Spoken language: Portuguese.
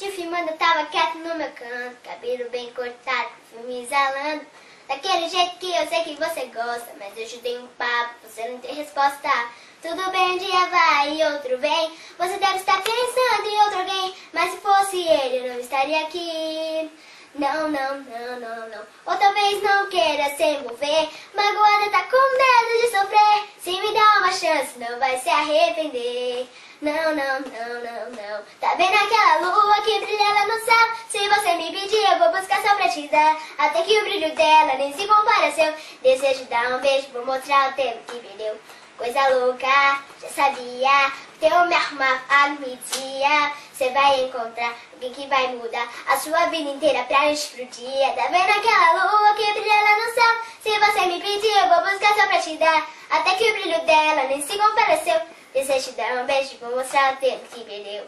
Te filmando, eu tava quieto no meu canto, cabelo bem cortado, filme exalando. Daquele jeito que eu sei que você gosta, mas eu te dei um papo, você não tem resposta. Tudo bem, um dia vai e outro vem. Você deve estar pensando em outro alguém, mas se fosse ele eu não estaria aqui. Não, não, não, não, não. Ou talvez não queira se envolver, magoada, tá com medo de sofrer. Se me dá uma chance, não vai se arrepender. Não, não, não, não, não. Tá vendo aquela lua que brilha lá no céu? Se você me pedir, eu vou buscar só pra te dar. Até que o brilho dela nem se compara ao seu. Desejo dar um beijo, vou mostrar o tempo que perdeu. Coisa louca, já sabia. Eu me arrumar a dia. Você vai encontrar alguém que vai mudar a sua vida inteira pra noite pro dia. Tá vendo aquela lua que brilha lá no céu? Se você me pedir, eu vou buscar só pra te dar. Até que o brilho dela nem se compara ao seu. Desejo te dar um beijo, vou mostrar o tempo que perdeu.